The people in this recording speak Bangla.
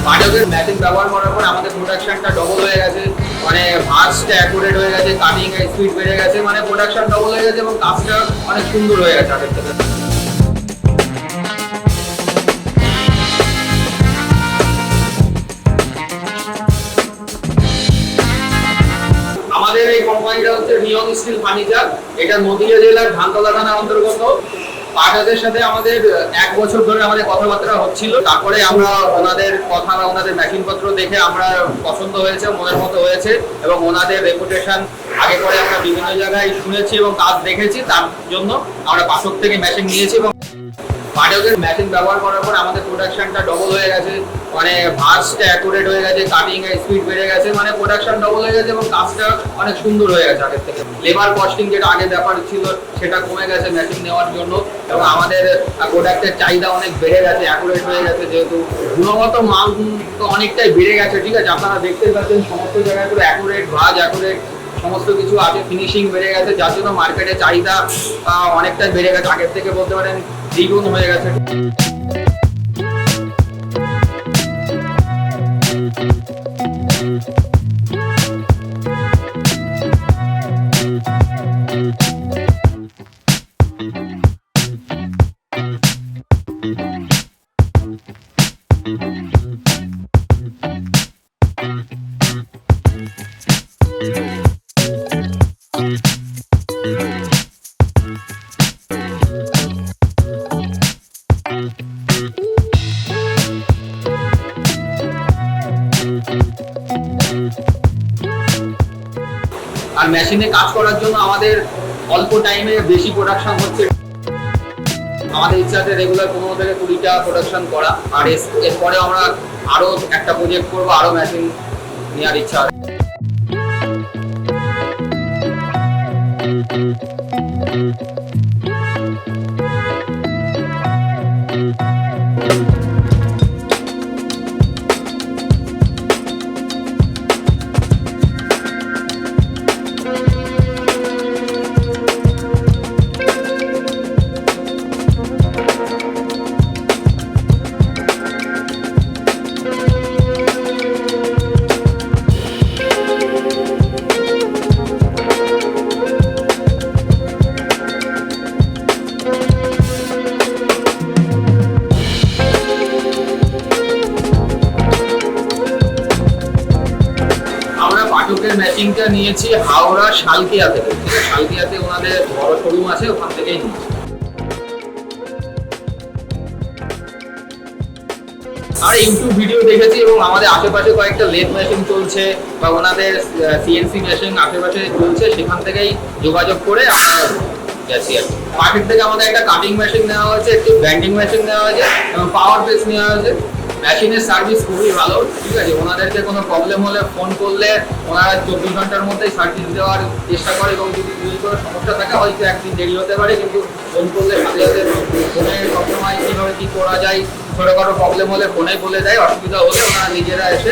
পাঠকের মেশিন ব্যবহার করার পর আমাদের প্রোডাকশনটা ডবল হয়ে গেছে, মানে ভার্সটা অ্যাকুরেট হয়ে গেছে, কাটিং এর স্পিড বেড়ে গেছে, মানে প্রোডাকশন ডবল হয়ে গেছে এবং কাজটা অনেক সুন্দর হয়ে গেছে আগের থেকে। আমাদের এই কোম্পানিটা হচ্ছে নিয়ন স্টিল ফার্নিচার, এটা নদিয়া জেলার ধানতলা থানার অন্তর্গত। পাঠাদের সাথে আমাদের 1 বছর ধরে আমাদের কথাবার্তা হচ্ছিল, তারপরে আমরা ওনাদের কথা বা ওনাদের মেশিনপত্র দেখে আমরা পছন্দ হয়েছে, মনের মতো হয়েছে এবং ওনাদের রেপুটেশন আগে পরে আমরা বিভিন্ন জায়গায় শুনেছি এবং কাজ দেখেছি, তার জন্য আমরা পাথক থেকে মেশিন নিয়েছি। এবং পাঠকের মেশিন ব্যবহার করার পর আমাদের প্রোডাকশনটা ডবল হয়ে গেছে, মানে ভার্সটা অ্যাকুরেট হয়ে গেছে, কাটিং এর স্পিড বেড়ে গেছে, মানে প্রোডাকশন ডবল হয়ে গেছে এবং কাজটা অনেক সুন্দর হয়ে গেছে আগের থেকে। লেবার কস্টিং যেটা আগে ব্যাপার ছিল সেটা কমে গেছে মেশিন নেওয়ার জন্য এবং আমাদের প্রোডাক্টের চাহিদা অনেক বেড়ে গেছে, অ্যাকুরেট হয়ে গেছে, যেহেতু গুণগত মান তো অনেকটাই বেড়ে গেছে। ঠিক আছে, আপনারা দেখতে পাচ্ছেন সমস্ত জায়গায় পুরো অ্যাকুরেট, ভাঁজ অ্যাকুরেট সমস্ত কিছু আছে, ফিনিশিং বেড়ে গেছে, যার জন্য মার্কেটে চাহিদা অনেকটাই বেড়ে গেছে, আগের থেকে বলতে পারেন দ্বিগুণ হয়ে গেছে। আর মেশিনে কাজ করার জন্য আমাদের অল্প টাইমে বেশি প্রোডাকশন হচ্ছে। আমাদের ইচ্ছা আছে রেগুলার 15 থেকে 20টা প্রোডাকশন করা, আর এরপরে আমরা আরো একটা প্রজেক্ট করবো, আরো মেশিন নেওয়ার ইচ্ছা আছে। মেশিনটা নিয়েছি হাওড়া সালকিয়া থেকে। সালকিয়াতে ওনাদের বড় শোরুম আছে, ওখান থেকেই নিয়েছি। আর ইউটিউব ভিডিও দেখেছি এবং আমাদের আশেপাশে কয়েকটা লেথ মেশিন চলছে বা ওনাদের সিএনসি মেশিন আশেপাশে চলছে, সেখান থেকেই যোগাযোগ করে আমরা গেছি। আর মার্কেট থেকে আমাদের একটা কাটিং মেশিন নেওয়া হয়েছে, একটি ব্যান্ডিং মেশিন নেওয়া হয়েছে এবং পাওয়ার প্রেস নেওয়া হয়েছে। মেশিনের সার্ভিস খুবই ভালো, ঠিক আছে। ওনাদেরকে কোনো প্রবলেম হলে ফোন করলে ওনারা 24 ঘন্টার মধ্যেই সার্ভিস দেওয়ার চেষ্টা করে এবং যদি কোনো সমস্যা থাকে হয়তো একদিন দেরি হতে পারে, কিন্তু ফোন করলে সাথে সাথে ফোনে সবসময় কীভাবে কী করা যায়, ছোটোখাটো প্রবলেম হলে ফোনে বলে দেয়, অসুবিধা হলে ওনারা নিজেরা এসে